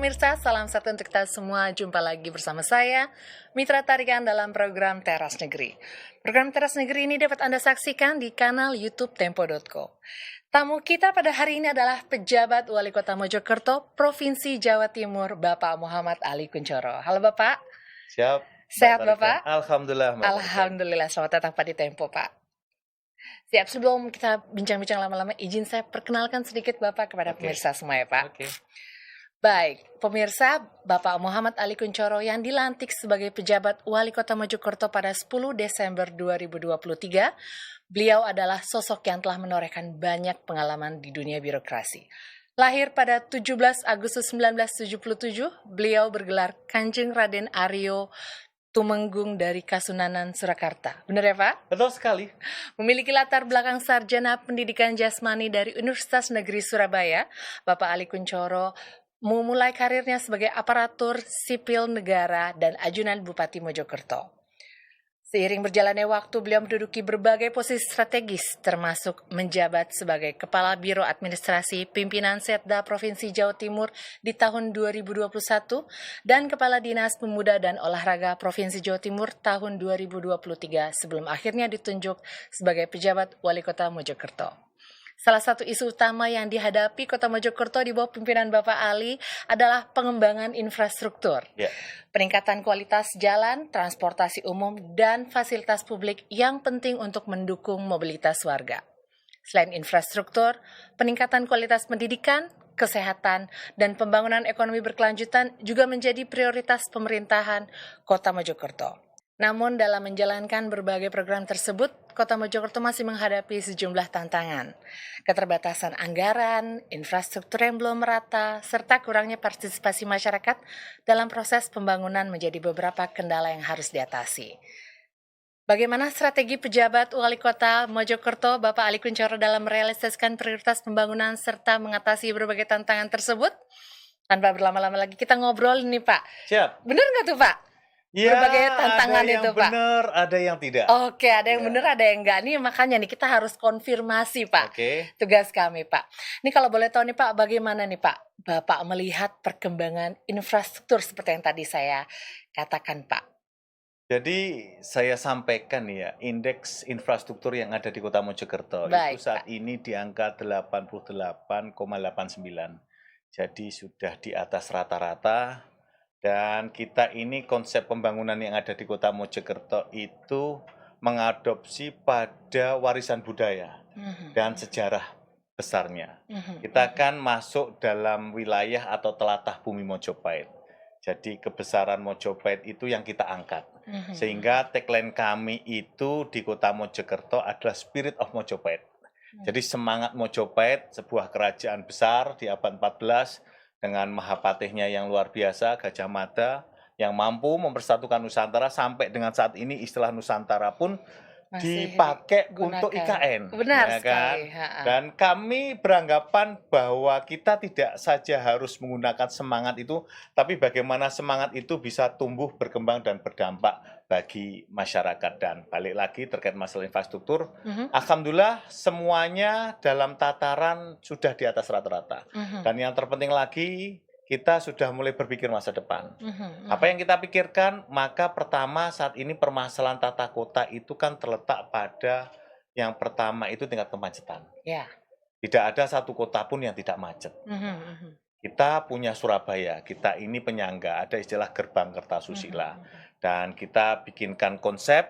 pemirsa, salam satu untuk kita semua. Jumpa lagi bersama saya, Mitra Tarikan dalam program Teras Negeri. Program Teras Negeri ini dapat Anda saksikan di kanal YouTube Tempo.co. Tamu kita pada hari ini adalah pejabat Wali Kota Mojokerto, Provinsi Jawa Timur, Bapak Muhammad Ali Kuncoro. Halo Bapak. Siap. Sehat Bapak? Alhamdulillah. Alhamdulillah, selamat datang Pak di Tempo Pak. Siap, sebelum kita bincang-bincang lama-lama, izin saya perkenalkan sedikit Bapak kepada pemirsa semua ya Pak. Baik, pemirsa, Bapak Muhammad Ali Kuncoro yang dilantik sebagai pejabat Wali Kota Mojokerto pada 10 Desember 2023, beliau adalah sosok yang telah menorehkan banyak pengalaman di dunia birokrasi. Lahir pada 17 Agustus 1977, beliau bergelar Kanjeng Raden Aryo Tumenggung dari Kasunanan, Surakarta. Benar ya Pak? Betul sekali. Memiliki latar belakang sarjana pendidikan jasmani dari Universitas Negeri Surabaya, Bapak Ali Kuncoro memulai karirnya sebagai aparatur sipil negara dan ajudan Bupati Mojokerto. Seiring berjalannya waktu, beliau menduduki berbagai posisi strategis, termasuk menjabat sebagai Kepala Biro Administrasi Pimpinan Setda Provinsi Jawa Timur di tahun 2021 dan Kepala Dinas Pemuda dan Olahraga Provinsi Jawa Timur tahun 2023 sebelum akhirnya ditunjuk sebagai pejabat Wali Kota Mojokerto. Salah satu isu utama yang dihadapi Kota Mojokerto di bawah pimpinan Bapak Ali adalah pengembangan infrastruktur. Peningkatan kualitas jalan, transportasi umum, dan fasilitas publik yang penting untuk mendukung mobilitas warga. Selain infrastruktur, peningkatan kualitas pendidikan, kesehatan, dan pembangunan ekonomi berkelanjutan juga menjadi prioritas pemerintahan Kota Mojokerto. Namun dalam menjalankan berbagai program tersebut, Kota Mojokerto masih menghadapi sejumlah tantangan. Keterbatasan anggaran, infrastruktur yang belum merata, serta kurangnya partisipasi masyarakat dalam proses pembangunan menjadi beberapa kendala yang harus diatasi. Bagaimana strategi pejabat Wali Kota Mojokerto, Bapak Ali Kuncoro dalam merealisasikan prioritas pembangunan serta mengatasi berbagai tantangan tersebut? Tanpa berlama-lama lagi kita ngobrol nih Pak. Siap. Benar nggak tuh Pak? Ya, Berbagai tantangan ada yang itu, Pak. Benar, ada yang tidak. Oke, ada yang benar, ada yang enggak. Nih makanya nih kita harus konfirmasi, Pak. Tugas kami, Pak. Ini kalau boleh tahu nih, Pak, bagaimana nih, Pak, Bapak melihat perkembangan infrastruktur seperti yang tadi saya katakan, Pak? Jadi saya sampaikan ya, indeks infrastruktur yang ada di Kota Mojokerto Baik, itu saat Pak. ini di angka 88,89. Jadi sudah di atas rata-rata. Dan kita ini konsep pembangunan yang ada di Kota Mojokerto itu mengadopsi pada warisan budaya dan sejarah besarnya. Kita kan masuk dalam wilayah atau telatah bumi Mojopahit. Jadi kebesaran Mojopahit itu yang kita angkat. Sehingga tagline kami itu di Kota Mojokerto adalah Spirit of Mojopahit. Jadi semangat Mojopahit, sebuah kerajaan besar di abad 14, dengan Mahapatihnya yang luar biasa, Gajah Mada, yang mampu mempersatukan Nusantara sampai dengan saat ini istilah Nusantara pun masih dipakai untuk IKN. Benar ya kan? Sekali. Dan kami beranggapan bahwa kita tidak saja harus menggunakan semangat itu, tapi bagaimana semangat itu bisa tumbuh, berkembang, dan berdampak bagi masyarakat. Dan balik lagi terkait masalah infrastruktur, alhamdulillah semuanya dalam tataran sudah di atas rata-rata. Dan yang terpenting lagi, kita sudah mulai berpikir masa depan. Apa yang kita pikirkan? Maka pertama saat ini permasalahan tata kota itu kan terletak pada yang pertama itu tingkat kemacetan. Tidak ada satu kota pun yang tidak macet. Kita punya Surabaya, kita ini penyangga, ada istilah gerbang Kertasusila. Dan kita bikinkan konsep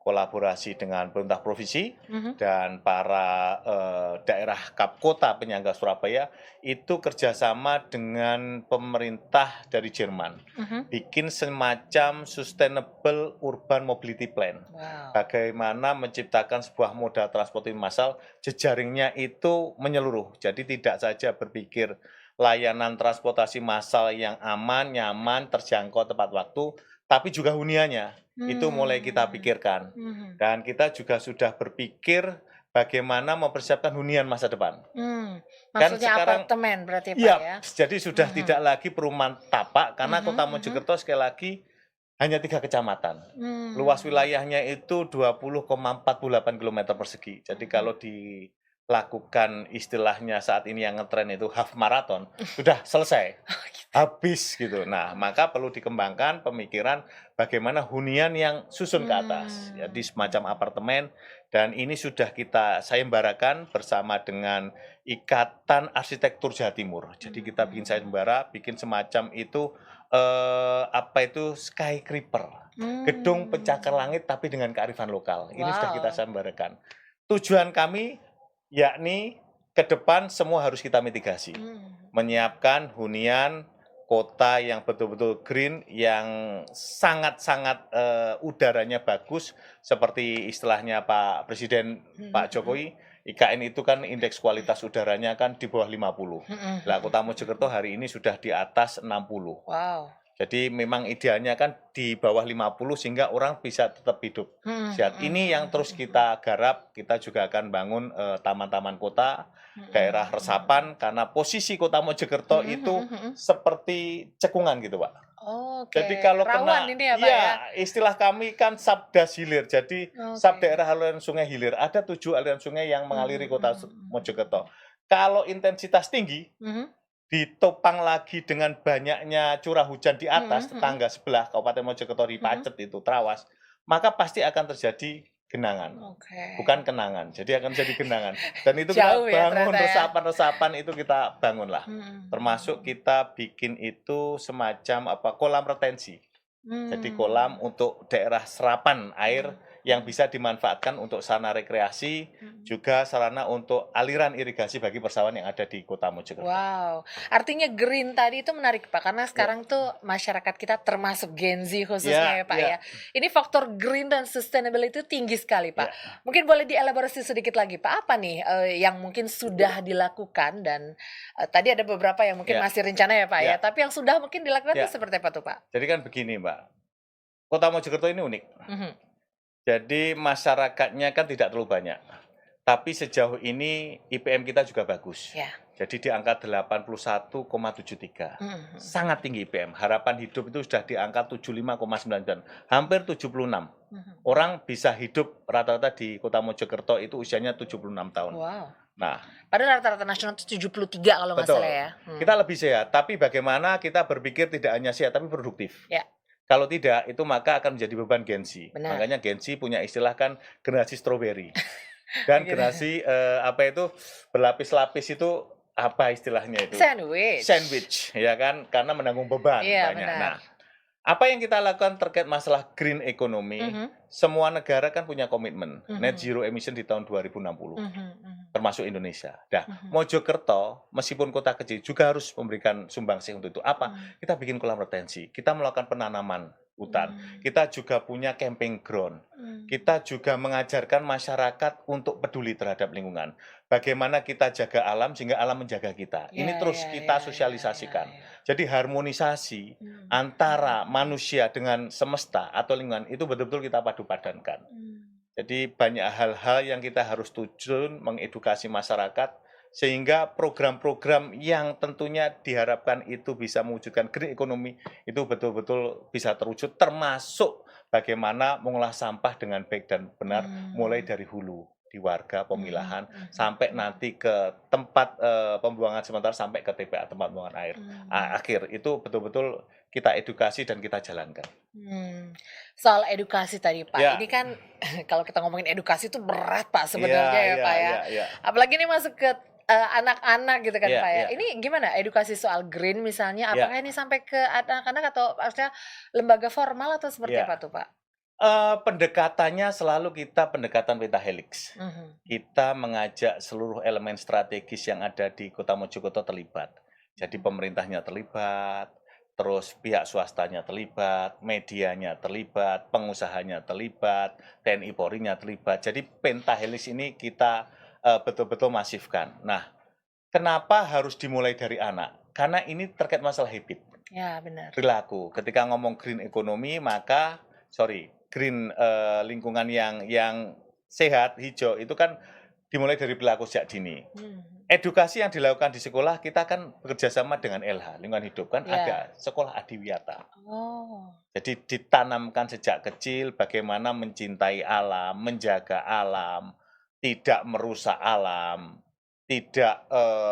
kolaborasi dengan pemerintah provinsi dan para daerah kota penyangga Surabaya itu kerjasama dengan pemerintah dari Jerman. Bikin semacam Sustainable Urban Mobility Plan. Bagaimana menciptakan sebuah moda transportasi massal, jejaringnya itu menyeluruh. Jadi tidak saja berpikir layanan transportasi massal yang aman, nyaman, terjangkau tepat waktu, tapi juga huniannya. Itu mulai kita pikirkan. Dan kita juga sudah berpikir bagaimana mempersiapkan hunian masa depan. Maksudnya kan sekarang, apartemen berarti Pak ya? Jadi sudah tidak lagi perumahan tapak, karena Kota Mojokerto sekali lagi hanya 3 kecamatan. Luas wilayahnya itu 20,48 km persegi. Jadi kalau di lakukan istilahnya saat ini yang ngetren itu half marathon, sudah selesai, habis gitu. Nah, maka perlu dikembangkan pemikiran bagaimana hunian yang susun ke atas, jadi semacam apartemen, dan ini sudah kita sayembarakan bersama dengan Ikatan Arsitektur Jawa Timur. Jadi kita bikin sayembara, bikin semacam itu, apa itu, skyscraper, gedung pencakar langit tapi dengan kearifan lokal. Ini sudah kita Wow. sayembarakan. Tujuan kami yakni ke depan semua harus kita mitigasi. Menyiapkan hunian kota yang betul-betul green, yang sangat-sangat udaranya bagus, seperti istilahnya Pak Presiden Pak Jokowi, IKN itu kan indeks kualitas udaranya kan di bawah 50. Lah Kota Mojokerto hari ini sudah di atas 60. Wow. Jadi memang idealnya kan di bawah 50 sehingga orang bisa tetap hidup sehat. Ini yang terus kita garap, kita juga akan bangun taman-taman kota, daerah resapan, karena posisi Kota Mojokerto itu seperti cekungan gitu, Pak. Oke, Jadi kalau rawan kena, ini ya, Pak, ya? istilah kami kan Sabdas Hilir. Jadi sub Oke. daerah aliran sungai hilir. Ada 7 aliran sungai yang mengaliri Kota Mhm. Mojokerto. Kalau intensitas tinggi, Mhm. ditopang lagi dengan banyaknya curah hujan di atas, tetangga sebelah Kabupaten Mojokerto di Pacet itu, Trawas, maka pasti akan terjadi genangan. Oke. Bukan kenangan, jadi akan jadi genangan. Dan itu Jauh kita ya bangun ternyata ya? resapan-resapan itu kita bangun lah. Termasuk kita bikin itu semacam kolam retensi. Jadi kolam untuk daerah serapan air yang bisa dimanfaatkan untuk sarana rekreasi, juga sarana untuk aliran irigasi bagi persawahan yang ada di Kota Mojokerto. Wow, artinya green tadi itu menarik Pak, karena sekarang tuh masyarakat kita termasuk Gen Z khususnya ya Pak ya. Ini faktor green dan sustainability itu tinggi sekali Pak. Mungkin boleh dielaborasi sedikit lagi Pak, apa nih yang mungkin sudah dilakukan, dan tadi ada beberapa yang mungkin masih rencana ya Pak ya, tapi yang sudah mungkin dilakukan itu seperti apa tuh Pak? Jadi kan begini Mbak, Kota Mojokerto ini unik. Jadi masyarakatnya kan tidak terlalu banyak. Tapi sejauh ini IPM kita juga bagus. Jadi di angka 81,73. Sangat tinggi IPM. Harapan hidup itu sudah di angka 75,99. Hampir 76. Orang bisa hidup rata-rata di Kota Mojokerto itu usianya 76 tahun. Wow. Nah, padahal rata-rata nasional itu 73 kalau nggak salah ya. Kita lebih sehat, tapi bagaimana kita berpikir tidak hanya sehat tapi produktif. Kalau tidak, itu maka akan menjadi beban Gen Z. Makanya Gen Z punya istilah kan generasi stroberi. Dan generasi berlapis-lapis itu apa istilahnya itu? Sandwich, ya kan? Karena menanggung beban banyak. Nah, apa yang kita lakukan terkait masalah green economy, semua negara kan punya komitmen net zero emission di tahun 2060. Termasuk Indonesia. Nah, Mojokerto meskipun kota kecil juga harus memberikan sumbangsih untuk itu. Apa? Kita bikin kolam retensi, kita melakukan penanaman hutan, kita juga punya camping ground, kita juga mengajarkan masyarakat untuk peduli terhadap lingkungan. Bagaimana kita jaga alam sehingga alam menjaga kita. Ini terus kita sosialisasikan. Jadi harmonisasi antara manusia dengan semesta atau lingkungan itu betul-betul kita padu-padankan. Jadi banyak hal-hal yang kita harus tujuan mengedukasi masyarakat, sehingga program-program yang tentunya diharapkan itu bisa mewujudkan green economy itu betul-betul bisa terwujud, termasuk bagaimana mengolah sampah dengan baik dan benar, mulai dari hulu di warga pemilahan sampai nanti ke tempat pembuangan sementara, sampai ke TPA tempat pembuangan air akhir. Itu betul-betul kita edukasi dan kita jalankan. Soal edukasi tadi Pak, ini kan kalau kita ngomongin edukasi itu berat Pak sebenarnya ya Pak ya. Apalagi ini masuk ke anak-anak gitu kan Pak ya. Ini gimana edukasi soal green misalnya, apakah ini sampai ke anak-anak atau maksudnya lembaga formal atau seperti apa tuh Pak? Pendekatannya selalu kita pendekatan pentahelix. Kita mengajak seluruh elemen strategis yang ada di Kota Mojokerto terlibat. Jadi pemerintahnya terlibat, terus pihak swastanya terlibat, medianya terlibat, pengusahanya terlibat, TNI Polri-nya terlibat. Jadi pentahelix ini kita betul-betul masifkan. Nah, kenapa harus dimulai dari anak? Karena ini terkait masalah habit. Ya, benar. Perilaku. Ketika ngomong green economy, maka green lingkungan yang sehat, hijau, itu kan dimulai dari perilaku sejak dini. Edukasi yang dilakukan di sekolah, kita kan bekerja sama dengan LH, lingkungan hidup kan ada sekolah adiwiyata. Jadi ditanamkan sejak kecil bagaimana mencintai alam, menjaga alam, tidak merusak alam, tidak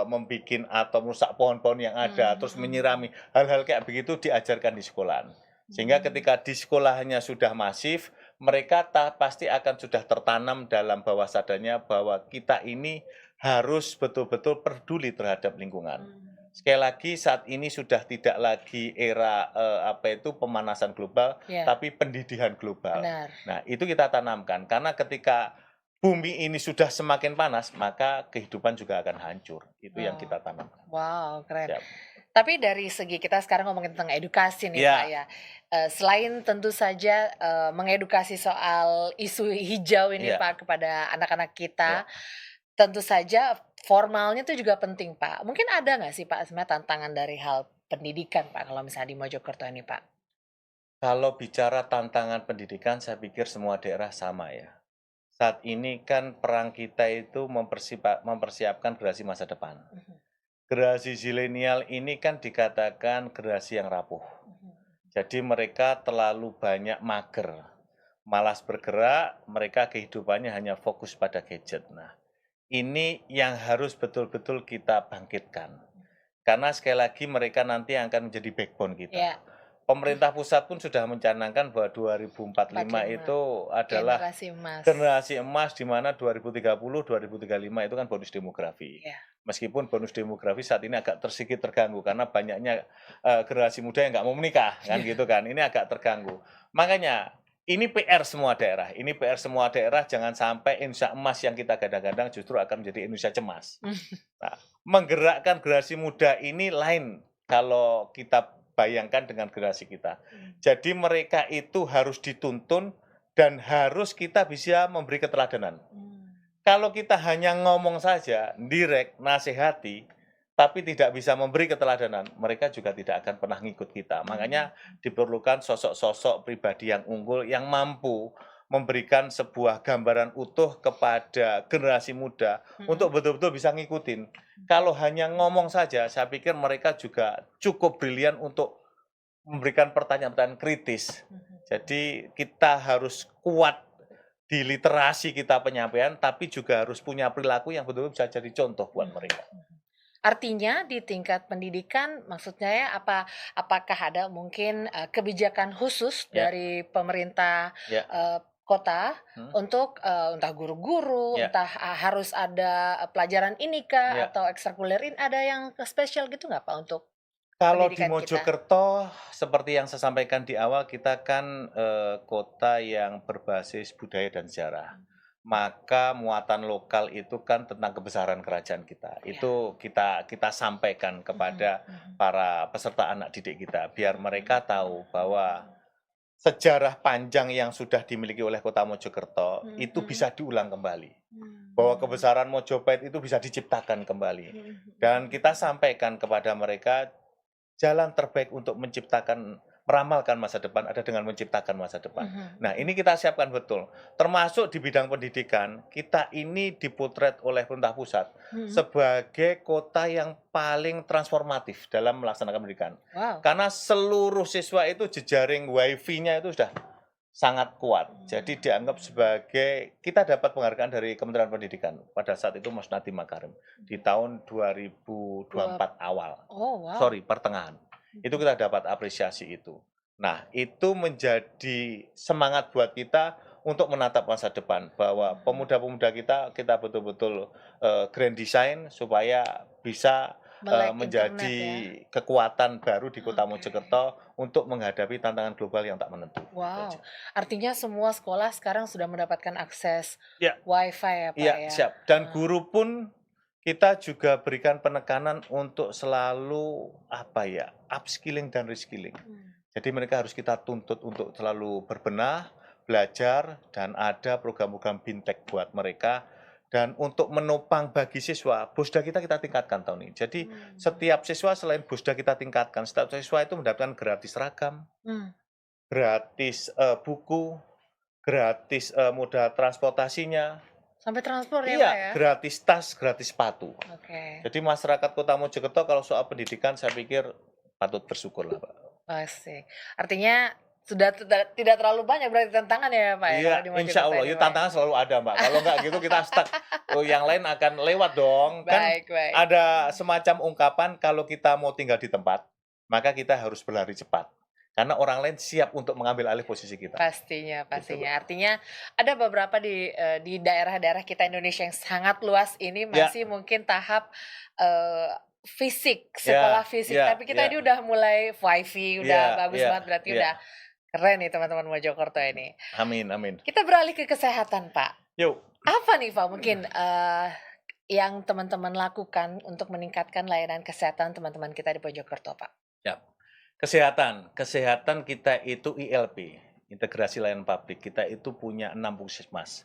membikin atau merusak pohon-pohon yang ada, terus menyirami. Hal-hal kayak begitu diajarkan di sekolahan. Sehingga ketika di sekolahnya sudah masif, mereka pasti akan sudah tertanam dalam bawah sadarnya bahwa kita ini harus betul-betul peduli terhadap lingkungan. Sekali lagi saat ini sudah tidak lagi era pemanasan global, Ya, tapi pendidikan global. benar. Nah, itu kita tanamkan karena ketika bumi ini sudah semakin panas, maka kehidupan juga akan hancur. Itu yang Wow. kita tanamkan. Wow, keren. Siap. Tapi dari segi kita sekarang ngomongin tentang edukasi nih Ya. Pak ya. Selain tentu saja mengedukasi soal isu hijau ini Ya. Pak kepada anak-anak kita, tentu saja formalnya itu juga penting Pak. Mungkin ada nggak sih Pak sebenarnya tantangan dari hal pendidikan Pak kalau misalnya di Mojokerto ini Pak? Kalau bicara tantangan pendidikan, saya pikir semua daerah sama ya. Saat ini kan perang kita itu mempersiapkan generasi masa depan. Generasi zilenial ini kan dikatakan generasi yang rapuh. Jadi mereka terlalu banyak mager, malas bergerak, mereka kehidupannya hanya fokus pada gadget. Nah, ini yang harus betul-betul kita bangkitkan. Karena sekali lagi mereka nanti akan menjadi backbone kita. Ya, Pemerintah pusat pun sudah mencanangkan bahwa 2045 itu adalah generasi emas. generasi emas di mana 2030, 2035 itu kan bonus demografi. Ya. Meskipun bonus demografi saat ini agak sedikit terganggu karena banyaknya generasi muda yang nggak mau menikah, kan gitu kan. Ini agak terganggu. Makanya ini PR semua daerah. Ini PR semua daerah, jangan sampai Indonesia emas yang kita gadang-gadang justru akan menjadi Indonesia cemas. Nah, menggerakkan generasi muda ini lain kalau kita bayangkan dengan generasi kita. Jadi mereka itu harus dituntun dan harus kita bisa memberi keteladanan. Kalau kita hanya ngomong saja, direct, nasihati, tapi tidak bisa memberi keteladanan, mereka juga tidak akan pernah ngikut kita. Makanya diperlukan sosok-sosok pribadi yang unggul, yang mampu memberikan sebuah gambaran utuh kepada generasi muda untuk betul-betul bisa ngikutin. Kalau hanya ngomong saja, saya pikir mereka juga cukup brilian untuk memberikan pertanyaan-pertanyaan kritis. Jadi kita harus kuat di literasi kita penyampaian, tapi juga harus punya perilaku yang betul-betul bisa jadi contoh buat mereka. Artinya di tingkat pendidikan maksudnya ya apakah ada mungkin kebijakan khusus dari pemerintah kota untuk entah guru-guru, entah harus ada pelajaran ini kah atau ekstrakurikuler ini ada yang spesial gitu nggak Pak untuk kalau di pendidikan Mojokerto, seperti yang saya sampaikan di awal, kita kan kota yang berbasis budaya dan sejarah. Maka muatan lokal itu kan tentang kebesaran kerajaan kita. Itu kita sampaikan kepada para peserta anak didik kita, biar mereka tahu bahwa sejarah panjang yang sudah dimiliki oleh kota Mojokerto itu bisa diulang kembali. Bahwa kebesaran Mojopahit itu bisa diciptakan kembali. Dan kita sampaikan kepada mereka, jalan terbaik untuk meramalkan masa depan ada dengan menciptakan masa depan. Nah, ini kita siapkan betul. Termasuk di bidang pendidikan, kita ini dipotret oleh pemerintah pusat sebagai kota yang paling transformatif dalam melaksanakan pendidikan. Karena seluruh siswa itu jejaring wifi-nya itu sudah sangat kuat. Jadi dianggap sebagai, kita dapat penghargaan dari Kementerian Pendidikan pada saat itu Mas Nadiem Makarim di tahun 2024 awal. Pertengahan. Itu kita dapat apresiasi itu. Nah, itu menjadi semangat buat kita untuk menatap masa depan, bahwa pemuda-pemuda kita betul-betul grand design supaya bisa menjadi kekuatan baru di kota Mojokerto untuk menghadapi tantangan global yang tak menentu. Artinya semua sekolah sekarang sudah mendapatkan akses wifi ya Pak ya? Siap. Dan guru pun kita juga berikan penekanan untuk selalu upskilling dan reskilling. Jadi mereka harus kita tuntut untuk selalu berbenah, belajar, dan ada program-program bintek buat mereka. Dan untuk menopang bagi siswa, Bosda kita tingkatkan tahun ini. Jadi setiap siswa selain Bosda kita tingkatkan, setiap siswa itu mendapatkan gratis seragam, gratis buku, gratis moda transportasinya. Sampai transport ya Pak ya? Gratis tas, gratis sepatu. Jadi masyarakat Kota Mojokerto kalau soal pendidikan saya pikir patut bersyukur lah Pak. Asik. Artinya tidak terlalu banyak berarti tantangan ya Pak ya Iya, kalau di insya Mojokerto Allah. ini Itu Pak ya? tantangan selalu ada, Mbak. Kalau nggak gitu kita stuck. Oh, yang lain akan lewat dong. Kan Baik, baik. ada semacam ungkapan kalau kita mau tinggal di tempat, maka kita harus berlari cepat. Karena orang lain siap untuk mengambil alih posisi kita. Pastinya, Gitu, pastinya. Mbak. Artinya ada beberapa di daerah-daerah kita Indonesia yang sangat luas ini Ya, masih mungkin tahap fisik, sekolah ya, fisik. ya, Tapi kita ini ya, udah mulai wifi, udah ya, bagus ya, banget berarti ya. udah keren nih teman-teman Mojokerto ini. Amin, amin. Kita beralih ke kesehatan, Pak. Yuk. Apa nih, Pak, mungkin yang teman-teman lakukan untuk meningkatkan layanan kesehatan teman-teman kita di Mojokerto, Pak? Ya. Kesehatan kita itu ILP, integrasi layanan publik. Kita itu punya 6 puskesmas,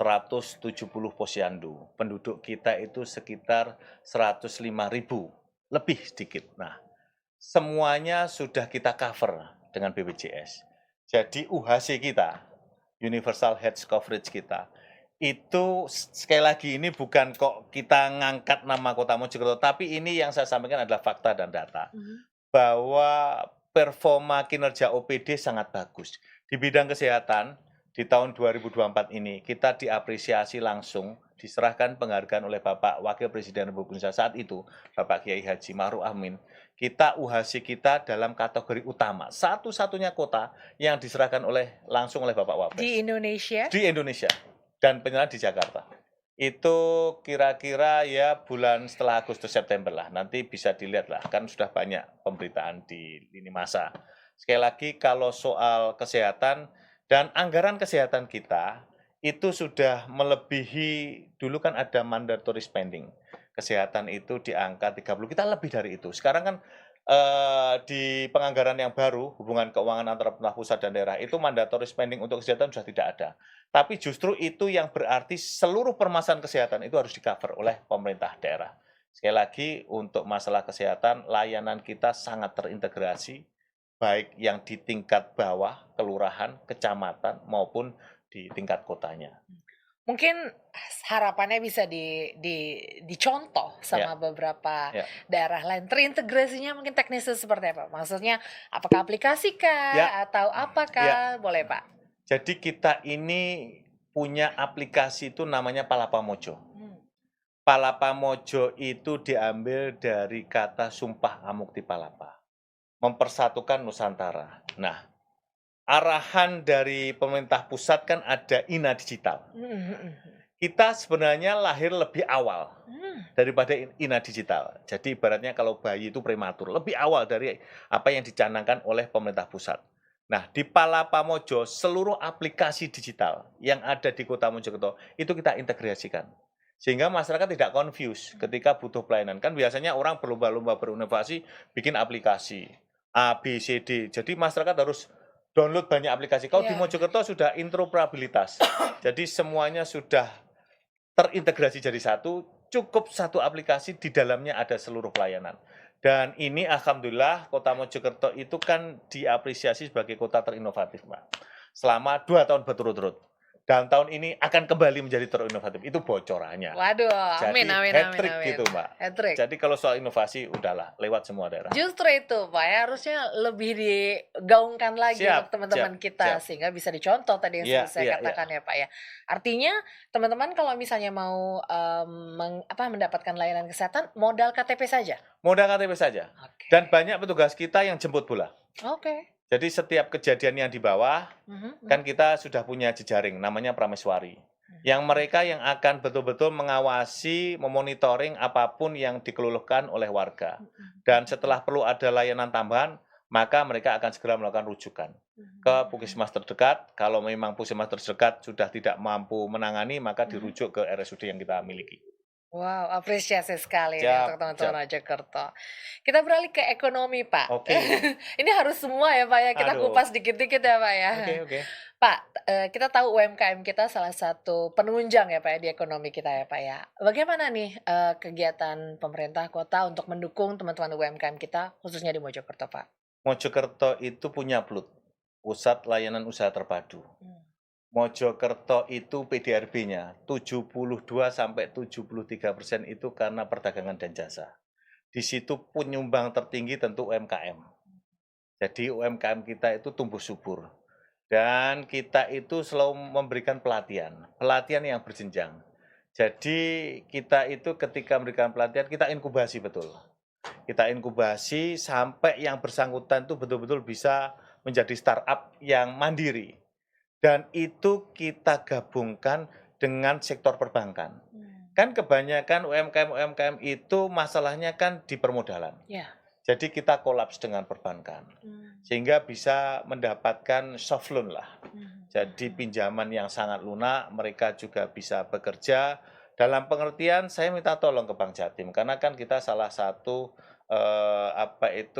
170 posyandu. Penduduk kita itu sekitar 105.000, lebih sedikit. Nah, semuanya sudah kita cover dengan BPJS. Jadi UHC kita, Universal Health Coverage kita, itu sekali lagi ini bukan kok kita ngangkat nama Kota Mojokerto, tapi ini yang saya sampaikan adalah fakta dan data. Bahwa performa kinerja OPD sangat bagus. Di bidang kesehatan, di tahun 2024 ini, kita diapresiasi langsung, diserahkan penghargaan oleh Bapak Wakil Presiden Republik Indonesia saat itu, Bapak Kiai Haji Ma'ruf Amin. Kita UHC kita dalam kategori utama, satu-satunya kota yang diserahkan langsung oleh Bapak Wapres. Di Indonesia? Di Indonesia, dan penyerahan di Jakarta. Itu kira-kira ya bulan setelah Agustus September lah. Nanti bisa dilihat lah, kan sudah banyak pemberitaan di lini masa. Sekali lagi kalau soal kesehatan dan anggaran kesehatan kita itu sudah melebihi, dulu kan ada mandatory spending. Kesehatan itu di angka 30, kita lebih dari itu. Sekarang kan di penganggaran yang baru, hubungan keuangan antara pemerintah pusat dan daerah, itu mandatory spending untuk kesehatan sudah tidak ada. Tapi justru itu yang berarti seluruh permasalahan kesehatan itu harus di-cover oleh pemerintah daerah. Sekali lagi, untuk masalah kesehatan, layanan kita sangat terintegrasi, baik yang di tingkat bawah, kelurahan, kecamatan, maupun di tingkat kotanya. Mungkin harapannya bisa dicontoh Ya, sama beberapa ya, daerah lain. Terintegrasinya mungkin teknisnya seperti apa? Maksudnya apakah aplikasi kah ya, atau ya. apakah? Boleh, Pak. Jadi kita ini punya aplikasi itu namanya Palapa Mojo. Palapa Mojo itu diambil dari kata Sumpah Amukti Palapa, mempersatukan Nusantara. Nah, arahan dari pemerintah pusat kan ada INA Digital. Kita sebenarnya lahir lebih awal daripada INA Digital. Jadi ibaratnya kalau bayi itu prematur, lebih awal dari apa yang dicanangkan oleh pemerintah pusat. Nah, di Palapa Mojo, seluruh aplikasi digital yang ada di Kota Mojokerto itu kita integrasikan. Sehingga masyarakat tidak confuse ketika butuh pelayanan. Kan biasanya orang berlomba-lomba berinovasi, bikin aplikasi A, B, C, D. Jadi masyarakat harus download banyak aplikasi. Kalau di Mojokerto sudah interoperabilitas. Jadi semuanya sudah terintegrasi jadi satu, cukup satu aplikasi, di dalamnya ada seluruh pelayanan. Dan ini alhamdulillah Kota Mojokerto itu kan diapresiasi sebagai kota terinovatif, Mbak. Selama 2 tahun berturut-turut. Dan tahun ini akan kembali menjadi terinovatif. Itu bocorannya. Waduh, amin, Jadi amin, amin, hat-trick amin. gitu, Mbak. Hat-trick. Jadi kalau soal inovasi, udahlah, lewat semua daerah. Justru itu, Pak, ya, harusnya lebih digaungkan lagi Siap, untuk teman-teman siap, kita siap. sehingga bisa dicontoh tadi yang Iya, saya iya, katakan ya, Pak ya. Artinya teman-teman kalau misalnya mau mendapatkan layanan kesehatan, modal KTP saja. Modal KTP saja. Oke. Dan banyak petugas kita yang jemput bola. Oke. Jadi setiap kejadian yang di bawah, kan kita sudah punya jejaring, namanya Prameswari. Yang mereka yang akan betul-betul mengawasi, memonitoring apapun yang dikeluhkan oleh warga. Dan setelah perlu ada layanan tambahan, maka mereka akan segera melakukan rujukan ke puskesmas terdekat. Kalau memang puskesmas terdekat sudah tidak mampu menangani, maka dirujuk ke RSUD yang kita miliki. Wow, apresiasi sekali nih Siap, untuk teman-teman Mojokerto. Kita beralih ke ekonomi, Pak. Oke. Ini harus semua ya, Pak ya. Kita Aduh. kupas dikit-dikit ya, Pak ya. Oke. Pak, kita tahu UMKM kita salah satu penunjang ya, Pak ya, di ekonomi kita ya, Pak ya. Bagaimana nih kegiatan pemerintah kota untuk mendukung teman-teman UMKM kita, khususnya di Mojokerto, Pak? Mojokerto itu punya PLUT, Pusat Layanan Usaha Terpadu. Mojokerto itu PDRB-nya 72-73% itu karena perdagangan dan jasa. Di situ penyumbang tertinggi tentu UMKM. Jadi UMKM kita itu tumbuh subur. Dan kita itu selalu memberikan pelatihan yang berjenjang. Jadi kita itu ketika memberikan pelatihan, kita inkubasi betul. Kita inkubasi sampai yang bersangkutan itu betul-betul bisa menjadi startup yang mandiri. Dan itu kita gabungkan dengan sektor perbankan. Kan kebanyakan UMKM itu masalahnya kan di permodalan. Ya. Jadi kita kolaps dengan perbankan, sehingga bisa mendapatkan soft loan lah. Jadi pinjaman yang sangat lunak, mereka juga bisa bekerja. Dalam pengertian saya minta tolong ke Bank Jatim, karena kan kita salah satu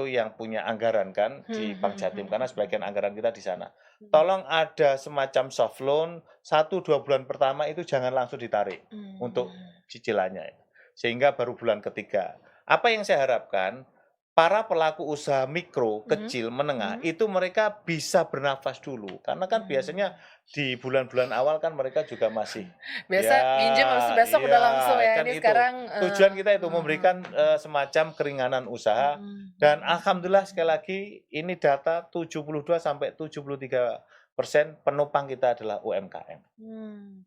yang punya anggaran kan di Bank Jatim, karena sebagian anggaran kita di sana. Tolong ada semacam soft loan, 1-2 bulan pertama itu jangan langsung ditarik untuk cicilannya, sehingga baru bulan ketiga. Apa yang saya harapkan, para pelaku usaha mikro, kecil, menengah, itu mereka bisa bernafas dulu. Karena kan biasanya di bulan-bulan awal kan mereka juga masih Biasa minjem habis itu besok udah langsung ya. kan Ini itu. sekarang Tujuan kita itu memberikan semacam keringanan usaha. Dan alhamdulillah sekali lagi ini data 72-73% penopang kita adalah UMKM.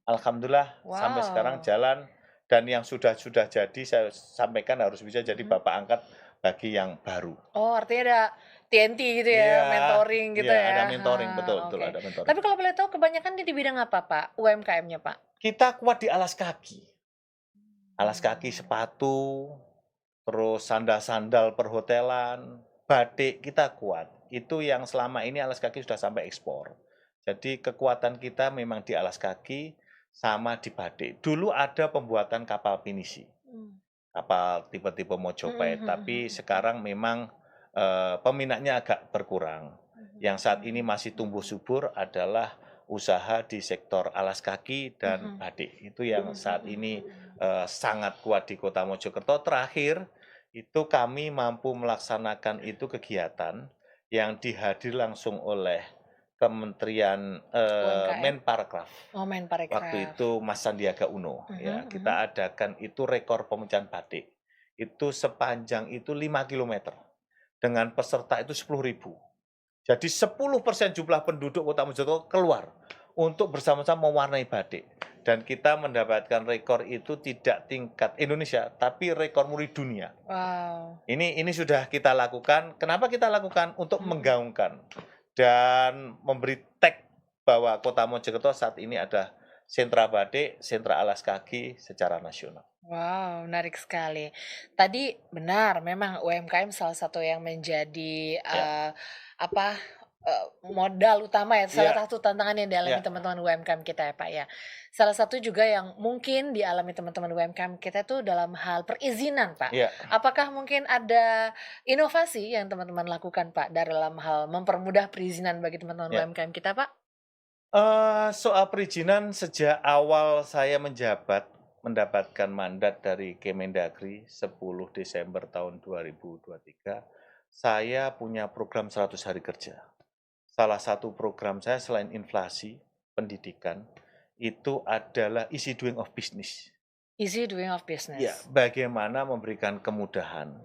Alhamdulillah sampai sekarang jalan, dan yang sudah jadi saya sampaikan harus bisa jadi bapak angkat bagi yang baru. Oh, artinya ada TNT gitu ya, mentoring gitu ya. Ada mentoring, betul, ada mentoring. Tapi kalau boleh tahu kebanyakan di bidang apa, Pak? UMKM-nya, Pak? Kita kuat di alas kaki. Alas kaki, sepatu, terus sandal-sandal perhotelan, batik kita kuat. Itu yang selama ini alas kaki sudah sampai ekspor. Jadi kekuatan kita memang di alas kaki sama di batik. Dulu ada pembuatan kapal pinisi. Kapal tipe-tipe Mojopahit, tapi sekarang memang peminatnya agak berkurang. Yang saat ini masih tumbuh subur adalah usaha di sektor alas kaki dan batik. Itu yang saat ini sangat kuat di Kota Mojokerto. Terakhir, itu kami mampu melaksanakan itu kegiatan yang dihadir langsung oleh Kementerian Menparekraf. Waktu itu Mas Sandiaga Uno. Kita adakan itu rekor pemecahan batik. Itu sepanjang itu 5 km. Dengan peserta itu 10.000. Jadi 10% jumlah penduduk Kota Mojokerto keluar untuk bersama-sama mewarnai batik. Dan kita mendapatkan rekor itu tidak tingkat Indonesia, tapi rekor muri dunia. Wow. Ini sudah kita lakukan. Kenapa kita lakukan? Untuk menggaungkan dan memberi tag bahwa Kota Mojokerto saat ini ada sentra batik, sentra alas kaki secara nasional. Wow, menarik sekali. Tadi benar, memang UMKM salah satu yang menjadi modal utama ya, salah satu tantangan yang dialami teman-teman UMKM kita ya Pak ya. Salah satu juga yang mungkin dialami teman-teman UMKM kita tuh dalam hal perizinan Pak. Apakah mungkin ada inovasi yang teman-teman lakukan Pak dalam hal mempermudah perizinan bagi teman-teman UMKM kita Pak? Soal perizinan, sejak awal saya menjabat mendapatkan mandat dari Kemendagri 10 Desember tahun 2023, saya punya program 100 hari kerja. Salah satu program saya selain inflasi, pendidikan, itu adalah easy doing of business. Easy doing of business. Ya, bagaimana memberikan kemudahan,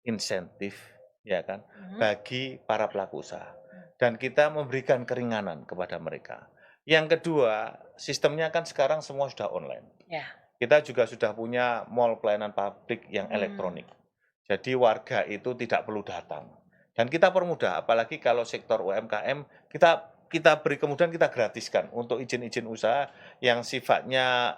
insentif, ya kan, bagi para pelaku usaha. Dan kita memberikan keringanan kepada mereka. Yang kedua, sistemnya kan sekarang semua sudah online. Kita juga sudah punya mall pelayanan publik yang elektronik. Jadi warga itu tidak perlu datang. Dan kita permudah, apalagi kalau sektor UMKM, kita beri kemudahan, kita gratiskan untuk izin-izin usaha yang sifatnya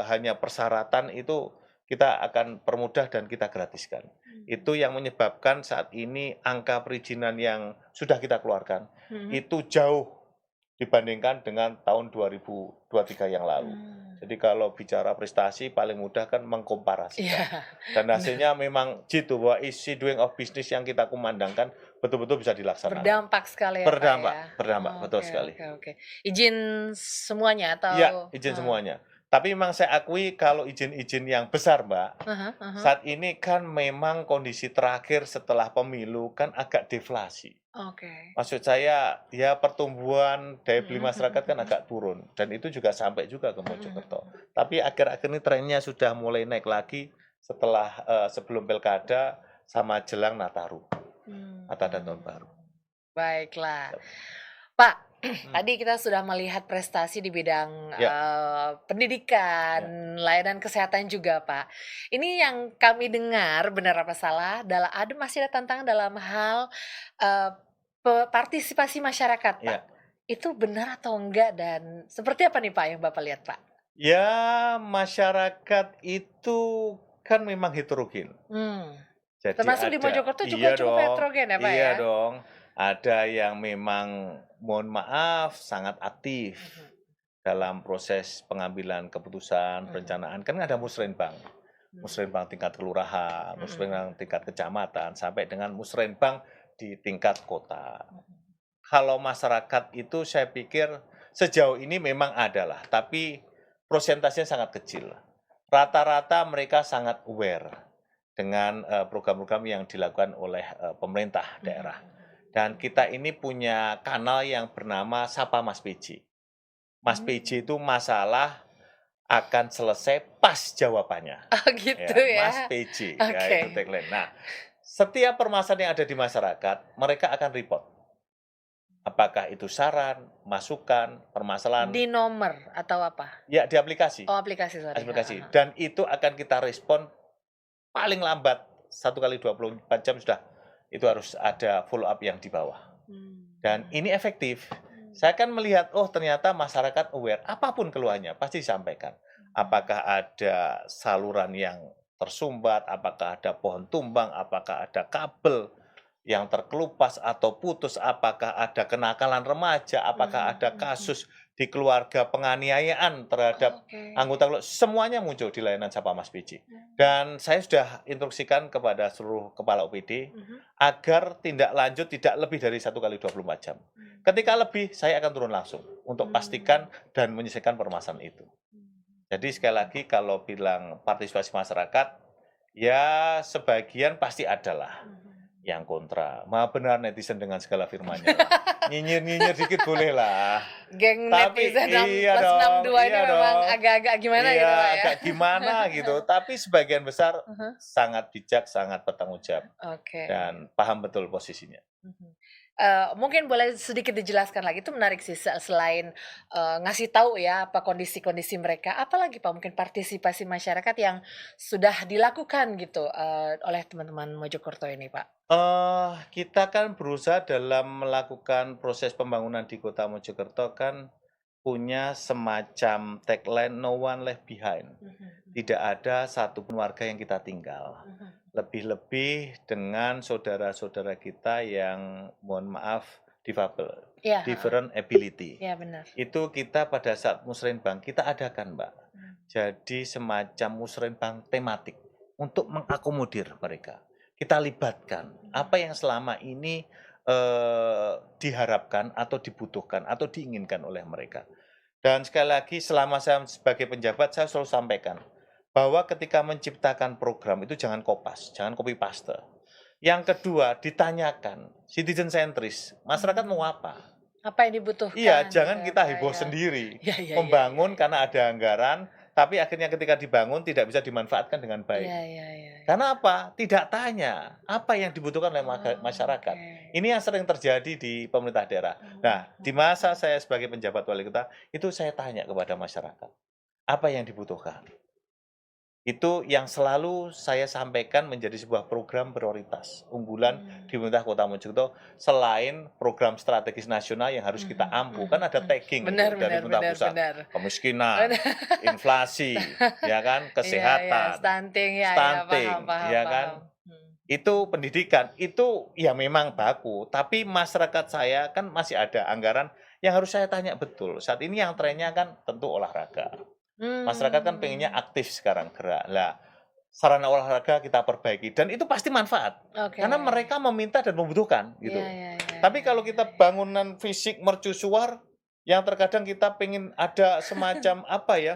hanya persyaratan itu kita akan permudah dan kita gratiskan. Itu yang menyebabkan saat ini angka perizinan yang sudah kita keluarkan itu jauh dibandingkan dengan tahun 2023 yang lalu. Jadi kalau bicara prestasi paling mudah kan mengkomparasikan. Dan hasilnya memang gitu, bahwa easy doing of business yang kita kumandangkan betul-betul bisa dilaksanakan. Berdampak sekali ya Berdampak, betul sekali. Izin semuanya atau? Ya, izin semuanya. Tapi memang saya akui kalau izin-izin yang besar, Mbak, saat ini kan memang kondisi terakhir setelah pemilu kan agak deflasi. Maksud saya, ya pertumbuhan daya beli masyarakat kan agak turun. Dan itu juga sampai juga ke Mojokerto. Tapi akhir-akhir ini trennya sudah mulai naik lagi setelah sebelum pilkada sama jelang Nataru. Natal dan Tahun Baru. Baiklah. Pak, Hmm, tadi kita sudah melihat prestasi di bidang, ya, pendidikan, ya, layanan kesehatan juga, Pak. Ini yang kami dengar, benar apa salah, masih ada tantangan dalam hal, eee, partisipasi masyarakat, Pak. ya. Itu benar atau enggak dan seperti apa nih, Pak, yang Bapak lihat, Pak? Ya, masyarakat itu kan memang heterogen. Hmm. Jadi Termasuk di ada, Mojokerto juga iya cukup dong, heterogen ya, Pak, iya ya? dong. Ada yang memang mohon maaf sangat aktif Mhm, dalam proses pengambilan keputusan, mhm, perencanaan. Kan ada musrenbang. mhm, Musrenbang tingkat kelurahan, mhm, mhm, musrenbang tingkat kecamatan, sampai dengan musrenbang di tingkat kota. mhm. Kalau masyarakat itu saya pikir sejauh ini memang adalah, tapi prosentasenya sangat kecil. Rata-rata mereka sangat aware dengan program-program yang dilakukan oleh pemerintah Mhm, daerah. Dan mhm, kita ini punya kanal yang bernama Sapa Mas PJ. Mas PJ mmm. itu masalah akan selesai pas jawabannya. Oh gitu Ya, ya? Mas PJ, ya Oke. itu tagline. Nah, setiap permasalahan yang ada di masyarakat, mereka akan report. Apakah itu saran, masukan, permasalahan, Di nomor atau apa? ya di aplikasi, Oh aplikasi, sorry, heeh, aplikasi. heeh. Dan itu akan kita respon paling lambat 1 kali 24 jam sudah itu harus ada follow up yang di bawah. Dan Mhm, ini efektif. mhm, Saya kan melihat, oh ternyata masyarakat aware, apapun keluhannya pasti disampaikan. mhm, Apakah ada saluran yang tersumbat, apakah ada pohon tumbang, apakah ada kabel yang terkelupas atau putus, apakah ada kenakalan remaja, apakah ada mhm, mhm. kasus di keluarga penganiayaan terhadap Oke. anggota keluarga, semuanya muncul di layanan Sapa Mas PJ. Mmm, Dan saya sudah instruksikan kepada seluruh kepala OPD mhm, agar tindak lanjut tidak lebih dari 1 kali 24 jam. Ketika mmm, lebih, saya akan turun langsung untuk pastikan mmm, dan menyelesaikan permasalahan itu. Jadi sekali mhm. lagi kalau bilang partisipasi masyarakat, ya sebagian pasti adalah Mhm. yang kontra. Maha benar netizen dengan segala firman-Nya lah. Nyinyir-nyinyir dikit boleh lah. Geng Tapi netizen plus enam dua ini iya memang dong. agak-agak gimana gitu, Pak, Iya, ya? agak gimana gitu. Tapi sebagian besar Ah hah. sangat bijak, sangat bertanggung jawab Oke. dan paham betul posisinya. Mhm. Mungkin boleh sedikit dijelaskan lagi, itu menarik sih selain, ngasih tahu ya apa kondisi-kondisi mereka, apalagi Pak mungkin partisipasi masyarakat yang sudah dilakukan gitu, oleh teman-teman Mojokerto ini, Pak? Kita kan berusaha dalam melakukan proses pembangunan di Kota Mojokerto kan punya semacam tagline "No one left behind". Mhm, mhm, Tidak ada satupun warga yang kita tinggal. mhm. Lebih-lebih dengan saudara-saudara kita yang mohon maaf difabel, Iya, heeh. different ability. Iya benar. Itu kita pada saat musrenbang kita adakan, Mbak. Mmm, Jadi semacam musrenbang tematik untuk mengakomodir mereka. Kita libatkan mhm, apa yang selama ini diharapkan atau dibutuhkan atau diinginkan oleh mereka. Dan sekali lagi selama saya sebagai penjabat saya selalu sampaikan bahwa ketika menciptakan program itu jangan kopas, jangan copy paste. Yang kedua, ditanyakan citizen centris, masyarakat mau mmm. apa? Apa yang Iya, dibutuhkan gitu jangan ya, kita Pak, heboh ya? sendiri, Iya, iya, iya, iya, membangun iya. karena ada anggaran, tapi akhirnya ketika dibangun tidak bisa dimanfaatkan dengan Iya, baik. iya, iya, iya. Karena apa? Tidak tanya apa yang dibutuhkan oleh masyarakat. Oke. Ini yang sering terjadi di pemerintah daerah. Mhm, Nah, di mhm, masa mhm. saya sebagai penjabat wali kota, itu saya tanya kepada masyarakat, apa yang dibutuhkan? Itu yang selalu saya sampaikan menjadi sebuah program prioritas unggulan Mmm. di pemerintah Kota Mojokerto selain program strategis nasional yang harus kita Mhm, ampu. mhm, Kan ada mhm. tagging Benar, itu dari benar, pemerintah benar, pusat, benar. kemiskinan, Benar. inflasi, ya kan, Iya, iya, kesehatan, stunting, ya, ya, paham, stunting, paham, ya paham. kan, Mhm, itu pendidikan, itu ya memang baku, tapi masyarakat saya kan masih ada anggaran yang harus saya tanya betul. Saat ini yang trennya mhm. kan tentu olahraga. Masyarakat kan pengennya Mmm, aktif sekarang, gerak. Lah, sarana olahraga kita perbaiki dan itu pasti manfaat. oke. Karena mereka meminta dan membutuhkan Iya, gitu. iya, iya, Tapi iya, kalau iya, kita iya. bangunan fisik mercusuar yang terkadang kita pengen ada semacam apa ya,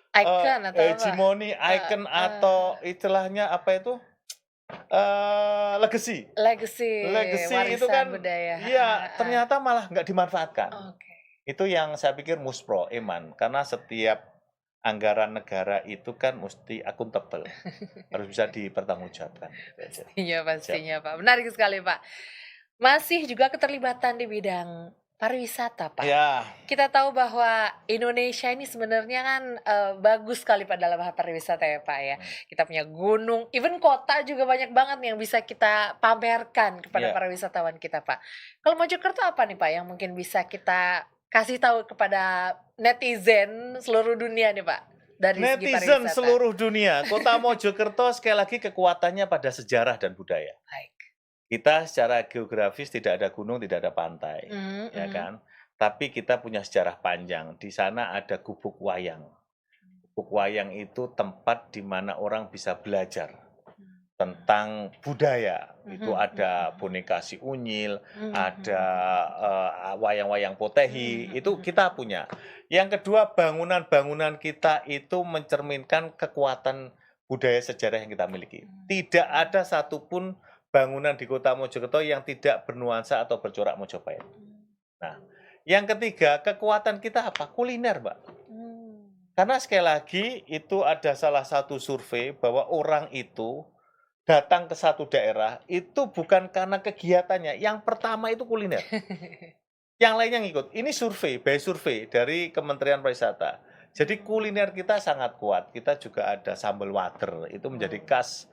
Icon atau apa? hegemoni, icon Heeh. atau istilahnya apa itu, legacy. Legacy, Legacy itu warisan kan budaya, heeh, iya, heeh. ternyata malah nggak dimanfaatkan. Oke. Itu yang saya pikir muspro, Eman, karena setiap anggaran negara itu kan mesti akuntabel, harus bisa dipertanggungjawabkan, itu aja. Pastinya, Siap. pastinya, Pak. Menarik sekali, Pak. Masih juga keterlibatan di bidang pariwisata, Pak. Ya, Kita tahu bahwa Indonesia ini sebenarnya kan, bagus sekali Pak dalam hal pariwisata ya, Pak, ya. hmm, Kita punya gunung, even kota juga banyak banget nih yang bisa kita pamerkan kepada ya. para wisatawan kita, Pak. Kalau Mojokerto apa nih, Pak, yang mungkin bisa kita kasih tahu kepada netizen seluruh dunia nih, Pak, dari segi Netizen pariwisata? seluruh dunia, Kota Mojokerto sekali lagi kekuatannya pada sejarah dan budaya. Baik. Kita secara geografis tidak ada gunung, tidak ada pantai, Mhm ya mhm. kan? Tapi kita punya sejarah panjang. Di sana ada Gubuk Wayang. Gubuk Wayang itu tempat di mana orang bisa belajar tentang budaya. Itu Mhm ada mhm boneka si Unyil, ada mhm. wayang-wayang Potehi, Mhm itu mhm. kita punya. Yang kedua, bangunan-bangunan kita itu mencerminkan kekuatan budaya sejarah yang kita miliki. Tidak ada satupun bangunan di Kota Mojokerto yang tidak bernuansa atau bercorak Mojopahit. Nah, yang ketiga, kekuatan kita apa? Kuliner, Mbak. Karena sekali lagi itu ada salah satu survei bahwa orang itu datang ke satu daerah itu bukan karena kegiatannya, yang pertama itu kuliner. Yang lainnya ngikut. Ini survei, by survei dari Kementerian Pariwisata. Jadi kuliner kita sangat kuat. Kita juga ada sambal water, itu menjadi khas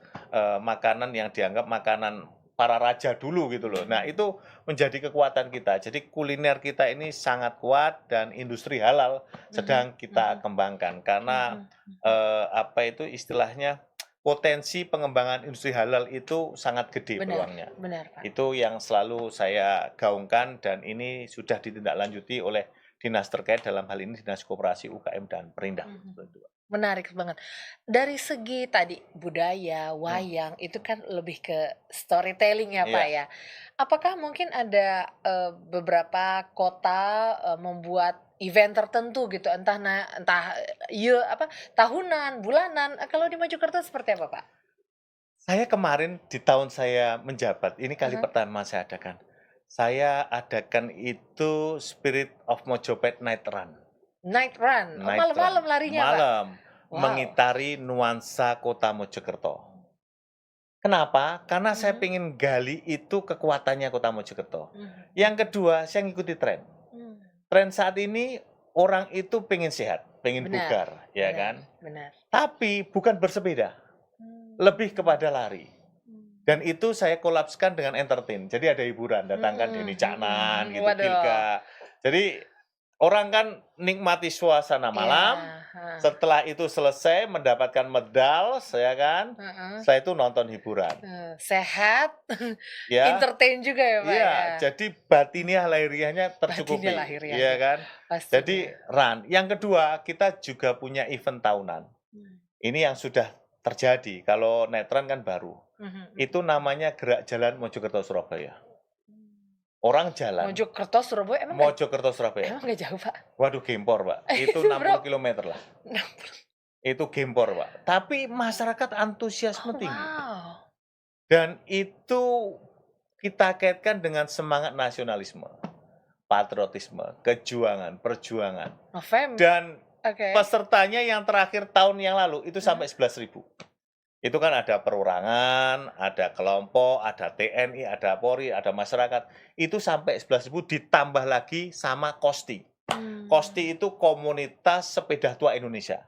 makanan yang dianggap makanan para raja dulu gitu loh. Nah, itu menjadi kekuatan kita. Jadi kuliner kita ini sangat kuat dan industri halal Mhm sedang kita mhm kembangkan karena mhm mhm. apa itu istilahnya potensi pengembangan industri halal itu sangat gede Benar peluangnya. benar, Pak. Itu yang selalu saya gaungkan dan ini sudah ditindaklanjuti oleh dinas terkait, dalam hal ini Dinas Koperasi UKM dan Perindah. Mhm. Seperti itu, Pak. Menarik banget. Dari segi tadi budaya, Hmm, wayang, itu kan lebih ke storytelling ya, Pak, iya, ya. Apakah mungkin ada, beberapa kota, membuat event tertentu gitu, entah, apa, tahunan, bulanan, kalau di Mojokerto seperti apa, Pak? saya kemarin di tahun saya menjabat, ini kali Mhm. pertama saya adakan. Saya adakan itu Spirit of Mojopahit Night Run. Night run, oh Night Run, malam-malam larinya, Pak? malam, Wow. mengitari nuansa kota Mojokerto. Kenapa? Karena saya Mhm pengen gali itu kekuatannya kota Mojokerto. mhm Yang mhm. kedua, saya ngikuti tren. Mmm. Tren saat ini orang itu pengen sehat, pengen Benar bugar, ya benar kan? benar. Tapi bukan bersepeda, lebih Mmm. kepada lari. Mmm. Dan itu saya kolapskan dengan entertain. Jadi ada hiburan, datangkan Mhm Denny mhm, Caknan gitu, waduh, Pilka. Jadi orang kan nikmati suasana iya, malam, heeh, setelah itu selesai mendapatkan medal, ya kan? heeh, Setelah itu nonton hiburan. sehat, Ya, entertain juga ya, Pak, ya? iya, jadi batiniah lahiriahnya Batinnya tercukupi, iya lahiriahnya, kan? pastinya. Jadi run. Yang kedua, kita juga punya event tahunan. Mmm, Ini yang sudah terjadi, kalau Netron kan baru. mhm Itu mhm. namanya Gerak Jalan Mojokerto Surabaya. Mmm. Orang jalan, Mojokerto, Surabaya Mojokerto Surabaya. emang nggak jauh, Pak? Waduh gempor, Pak. Itu Itu 60 berapa? kilometer lah. 60. Itu gempor, Pak. Tapi masyarakat antusiasme Oh, tinggi. wow. Dan itu kita kaitkan dengan semangat nasionalisme, patriotisme, kejuangan, perjuangan. November, Dan oke. pesertanya yang terakhir tahun yang lalu itu Heeh. sampai 11.000. Itu kan ada perorangan, ada kelompok, ada TNI, ada Polri, ada masyarakat. Itu sampai 11.000 ditambah lagi sama Kosti. Mmm. Kosti itu komunitas sepeda tua Indonesia.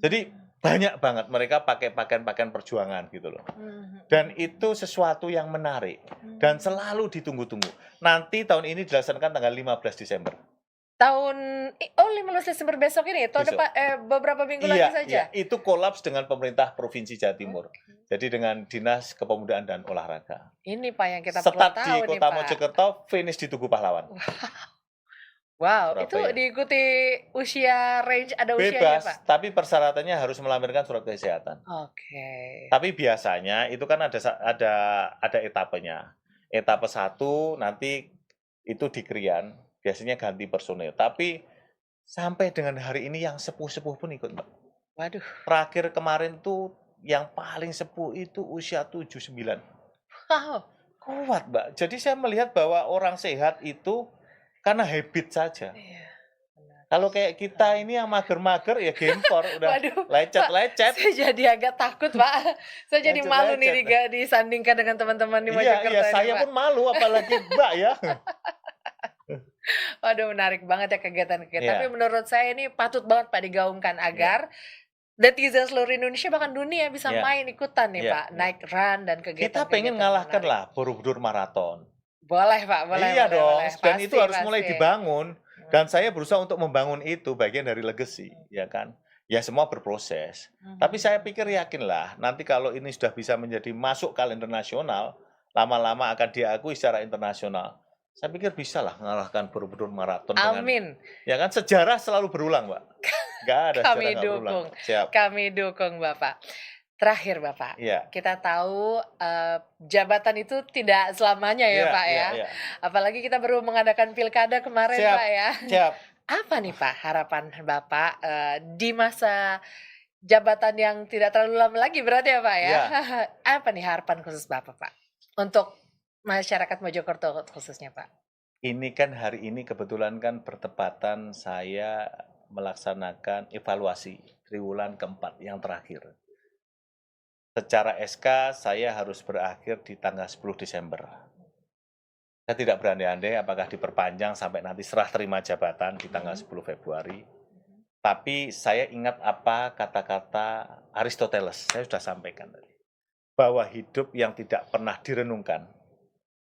Jadi Mmm. banyak banget mereka pakai pakaian-pakaian perjuangan gitu loh. Mhm Dan mhm. itu sesuatu yang menarik dan Mmm. selalu ditunggu-tunggu. Nanti tahun ini dilaksanakan tanggal 15 Desember. Tahun 15 Desember besok ini? Besok. Beberapa minggu lagi Iya, iya, saja? itu kolaps dengan pemerintah Provinsi Jawa Timur. Oke. Jadi dengan Dinas Kepemudaan dan Olahraga. Ini Pak yang kita perlu Start di tahu nih Kota Pak. Mojokerto, finish di Tugu Pahlawan, Wow, itu Surabaya. diikuti ada usianya Pak? Bebas, tapi persyaratannya harus melampirkan surat kesehatan. Oke. Tapi biasanya itu kan ada etapenya. Etape 1 nanti itu di Krian, biasanya ganti personil. Tapi sampai dengan hari ini yang sepuh-sepuh pun ikut, Mbak. Waduh, Terakhir kemarin tuh yang paling sepuh itu usia 79. wow. Kuat, Mbak. Jadi saya melihat bahwa orang sehat itu karena habit saja. Iya, benar. Kalau kayak kita ini yang mager-mager ya gempor, udah Waduh, Pak, lecet-lecet, saya jadi agak takut, Pak. Saya jadi malu nih lecet-lecet. disandingkan dengan teman-teman di Iya, Mojokerto iya, ini, saya Pak. pun malu apalagi Mbak ya. Waduh, menarik banget ya kegiatan-kegiatan. Tapi Iya, menurut saya ini patut banget Pak digaungkan iya, agar netizen seluruh Indonesia bahkan dunia bisa iya, main ikutan nih iya, Pak, iya. naik run dan Kita pengen kegiatan-kegiatan ngalahkan menarik. lah Borobudur Marathon. Boleh Pak, boleh, Iya boleh, dong, boleh. dan itu Pasti, harus mulai pasti. dibangun. Dan saya berusaha untuk membangun itu bagian dari legacy, ya kan? Ya semua berproses. Tapi saya pikir yakinlah nanti kalau ini sudah bisa menjadi masuk kalender nasional, lama-lama akan diakui secara internasional. Saya pikir bisa lah mengalahkan Borobudur Marathon dengan, Amin. ya kan sejarah selalu berulang, Mbak. Nggak ada sejarah Kami nggak berulang. dukung. Siap. Kami dukung Bapak. Terakhir Bapak, Iya. kita tahu jabatan itu tidak selamanya ya Iya, Pak iya, ya. iya. Apalagi kita baru mengadakan pilkada kemarin Siap. Pak ya. Siap. Apa nih Pak harapan Bapak di masa jabatan yang tidak terlalu lama lagi berarti ya Pak ya? Iya. Apa nih harapan khusus Bapak Pak untuk masyarakat Mojokerto khususnya Pak? Ini kan hari ini kebetulan kan bertepatan saya melaksanakan evaluasi triwulan keempat yang terakhir. Secara SK saya harus berakhir di tanggal 10 Desember. Saya tidak berandai-andai apakah diperpanjang sampai nanti serah terima jabatan di tanggal 10 Februari. Tapi saya ingat apa kata-kata Aristoteles, saya sudah sampaikan tadi. Bahwa hidup yang tidak pernah direnungkan,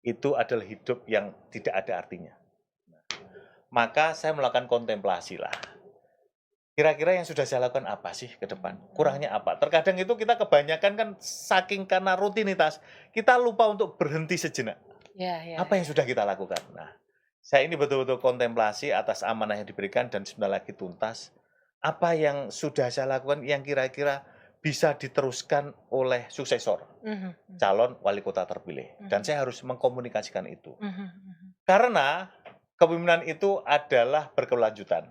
itu adalah hidup yang tidak ada artinya. Maka saya melakukan kontemplasi lah. Kira-kira yang sudah saya lakukan apa sih ke depan? Kurangnya apa? Terkadang itu kita kebanyakan kan saking karena rutinitas, kita lupa untuk berhenti sejenak. Ya, ya. Apa yang sudah kita lakukan? Nah, saya ini betul-betul kontemplasi atas amanah yang diberikan dan sebentar lagi tuntas. Apa yang sudah saya lakukan yang kira-kira bisa diteruskan oleh suksesor, calon wali kota terpilih. Dan saya harus mengkomunikasikan itu. Karena kepemimpinan itu adalah berkelanjutan.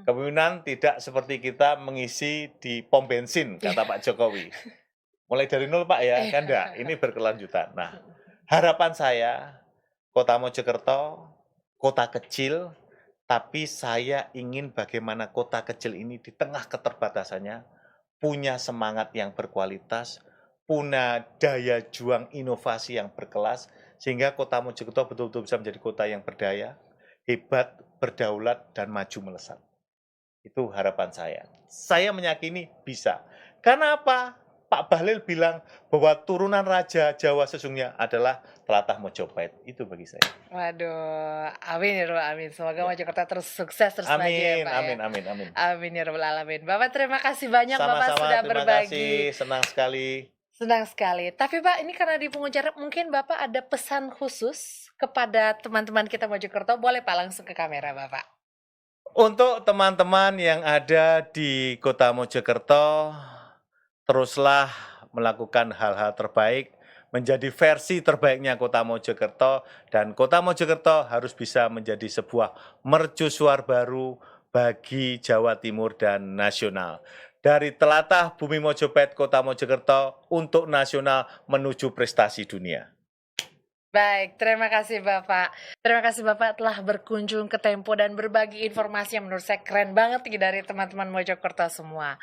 Kepemimpinan tidak seperti kita mengisi di pom bensin, kata Pak Jokowi. Mulai dari nol Pak ya, kan enggak. Ini berkelanjutan. Nah, harapan saya, Kota Mojokerto, kota kecil, tapi saya ingin bagaimana kota kecil ini di tengah keterbatasannya, punya semangat yang berkualitas, punya daya juang inovasi yang berkelas, sehingga Kota Mojokerto betul-betul bisa menjadi kota yang berdaya, hebat, berdaulat, dan maju melesat. Itu harapan saya. Saya meyakini bisa. Karena apa? Pak Bahlil bilang bahwa turunan Raja Jawa sesungguhnya adalah telatah Mojopahit. Itu bagi saya. Waduh, amin ya Rabbal alamin. Semoga Ya. Mojokerto terus sukses terus maju ya Amin, Pak ya. amin, amin, amin. Amin ya Rabbal alamin. Bapak terima kasih banyak Bapak Sama-sama, sudah terima berbagi. kasih. Senang sekali. Senang sekali. Tapi Pak, ini karena di pengucapan mungkin Bapak ada pesan khusus kepada teman-teman kita Mojokerto. Boleh Pak langsung ke kamera Bapak. Untuk teman-teman yang ada di Kota Mojokerto, teruslah melakukan hal-hal terbaik, menjadi versi terbaiknya Kota Mojokerto, dan Kota Mojokerto harus bisa menjadi sebuah mercusuar baru bagi Jawa Timur dan nasional. Dari telatah Bumi Mojopahit Kota Mojokerto untuk nasional menuju prestasi dunia. Baik, terima kasih Bapak. Terima kasih Bapak telah berkunjung ke Tempo dan berbagi informasi yang menurut saya keren banget nih dari teman-teman Mojokerto semua.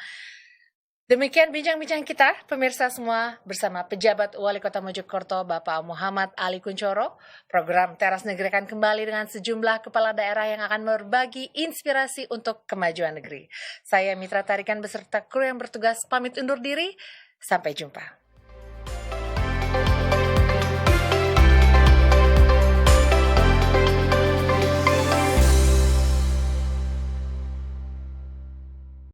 Demikian bincang-bincang kita, pemirsa semua, bersama pejabat Wali Kota Mojokerto, Bapak Muhammad Ali Kuncoro. Program Teras Negeri akan kembali dengan sejumlah kepala daerah yang akan berbagi inspirasi untuk kemajuan negeri. Saya Mitra Tarikan beserta kru yang bertugas pamit undur diri. Sampai jumpa.